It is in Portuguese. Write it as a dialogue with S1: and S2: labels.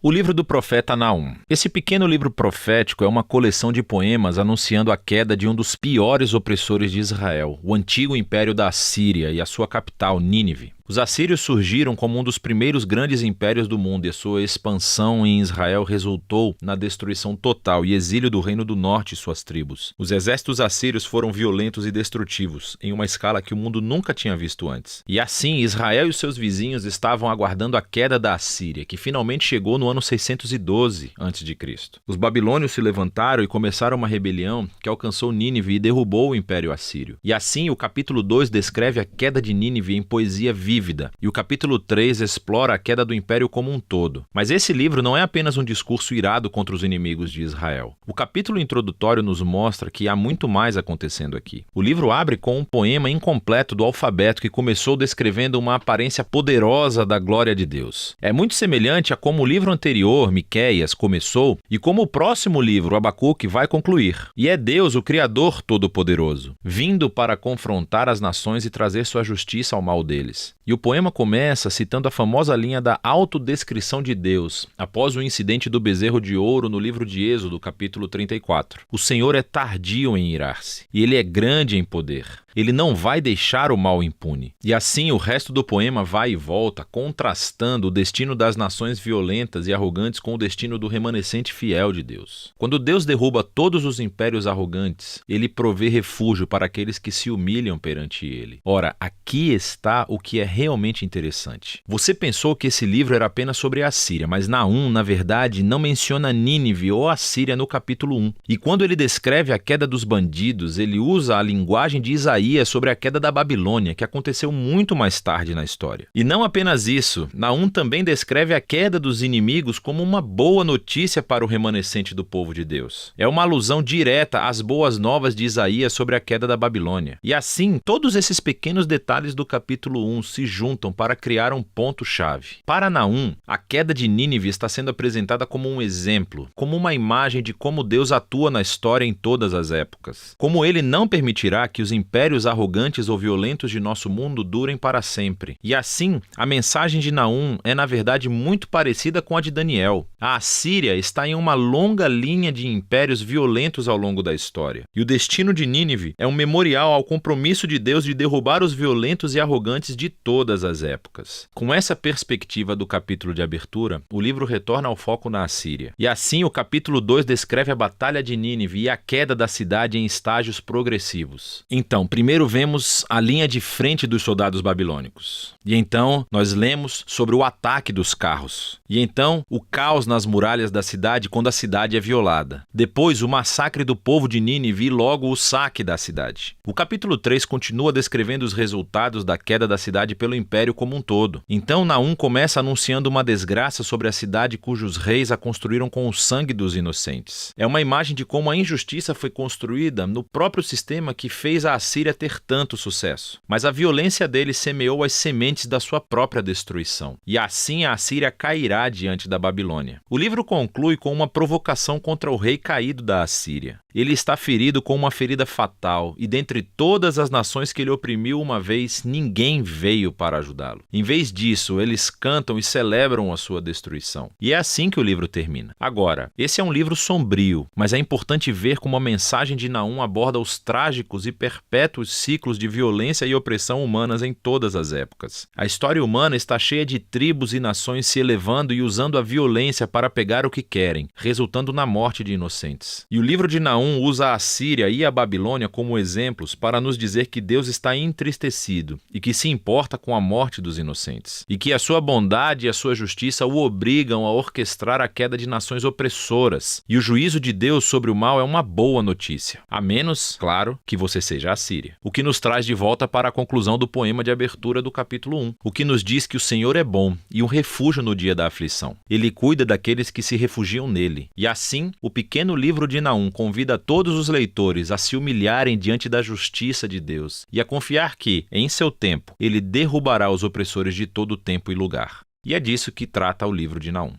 S1: O livro do profeta Naum. Esse pequeno livro profético é uma coleção de poemas anunciando a queda de um dos piores opressores de Israel, o antigo império da Assíria e a sua capital, Nínive. Os assírios surgiram como um dos primeiros grandes impérios do mundo e a sua expansão em Israel resultou na destruição total e exílio do Reino do Norte e suas tribos. Os exércitos assírios foram violentos e destrutivos, em uma escala que o mundo nunca tinha visto antes. E assim, Israel e os seus vizinhos estavam aguardando a queda da Assíria, que finalmente chegou no ano 612 a.C. Os babilônios se levantaram e começaram uma rebelião que alcançou Nínive e derrubou o Império Assírio. E assim, o capítulo 2 descreve a queda de Nínive em poesia vívida, e o capítulo 3 explora a queda do império como um todo. Mas esse livro não é apenas um discurso irado contra os inimigos de Israel. O capítulo introdutório nos mostra que há muito mais acontecendo aqui. O livro abre com um poema incompleto do alfabeto que começou descrevendo uma aparência poderosa da glória de Deus. É muito semelhante a como o livro anterior, Miqueias, começou e como o próximo livro, Abacuque, vai concluir. E é Deus, o Criador Todo-Poderoso, vindo para confrontar as nações e trazer sua justiça ao mal deles. E o poema começa citando a famosa linha da autodescrição de Deus, após o incidente do bezerro de ouro no livro de Êxodo, capítulo 34. O Senhor é tardio em irar-se, e Ele é grande em poder. Ele não vai deixar o mal impune. E assim o resto do poema vai e volta, contrastando o destino das nações violentas e arrogantes com o destino do remanescente fiel de Deus. Quando Deus derruba todos os impérios arrogantes, Ele provê refúgio para aqueles que se humilham perante Ele. Ora, aqui está o que é realmente interessante. Você pensou que esse livro era apenas sobre a Assíria, mas Naum, na verdade, não menciona Nínive ou Assíria no capítulo 1. E quando ele descreve a queda dos bandidos, ele usa a linguagem de Isaías sobre a queda da Babilônia, que aconteceu muito mais tarde na história. E não apenas isso, Naum também descreve a queda dos inimigos como uma boa notícia para o remanescente do povo de Deus. É uma alusão direta às boas novas de Isaías sobre a queda da Babilônia. E assim, todos esses pequenos detalhes do capítulo 1 se juntam para criar um ponto-chave. Para Naum, a queda de Nínive está sendo apresentada como um exemplo, como uma imagem de como Deus atua na história em todas as épocas. Como Ele não permitirá que os impérios arrogantes ou violentos de nosso mundo durem para sempre. E assim, a mensagem de Naum é na verdade muito parecida com a de Daniel. A Assíria está em uma longa linha de impérios violentos ao longo da história. E o destino de Nínive é um memorial ao compromisso de Deus de derrubar os violentos e arrogantes de todas as épocas. Com essa perspectiva do capítulo de abertura, o livro retorna ao foco na Assíria. E assim, o capítulo 2 descreve a batalha de Nínive e a queda da cidade em estágios progressivos. Então, primeiro vemos a linha de frente dos soldados babilônicos. E então nós lemos sobre o ataque dos carros. E então o caos nas muralhas da cidade quando a cidade é violada. Depois o massacre do povo de Nínive e logo o saque da cidade. O capítulo 3 continua descrevendo os resultados da queda da cidade pelo império como um todo. Então Naum começa anunciando uma desgraça sobre a cidade cujos reis a construíram com o sangue dos inocentes. É uma imagem de como a injustiça foi construída no próprio sistema que fez a Assíria ter tanto sucesso. Mas a violência dele semeou as sementes da sua própria destruição. E assim a Assíria cairá diante da Babilônia. O livro conclui com uma provocação contra o rei caído da Assíria. Ele está ferido com uma ferida fatal, e dentre todas as nações que ele oprimiu uma vez, ninguém veio para ajudá-lo. Em vez disso, eles cantam e celebram a sua destruição. E é assim que o livro termina. Agora, esse é um livro sombrio, mas é importante ver como a mensagem de Naum aborda os trágicos e perpétuos ciclos de violência e opressão humanas em todas as épocas. A história humana está cheia de tribos e nações se elevando e usando a violência para pegar o que querem, resultando na morte de inocentes. E o livro de Naum usa a Assíria e a Babilônia como exemplos para nos dizer que Deus está entristecido e que se importa com a morte dos inocentes, e que a sua bondade e a sua justiça o obrigam a orquestrar a queda de nações opressoras, e o juízo de Deus sobre o mal é uma boa notícia, a menos, claro, que você seja a Síria. O que nos traz de volta para a conclusão do poema de abertura do capítulo 1, o que nos diz que o Senhor é bom e um refúgio no dia da aflição. Ele cuida daqueles que se refugiam nele. E assim, o pequeno livro de Naum convida todos os leitores a se humilharem diante da justiça de Deus e a confiar que, em seu tempo, ele derrubará os opressores de todo tempo e lugar. E é disso que trata o livro de Naum.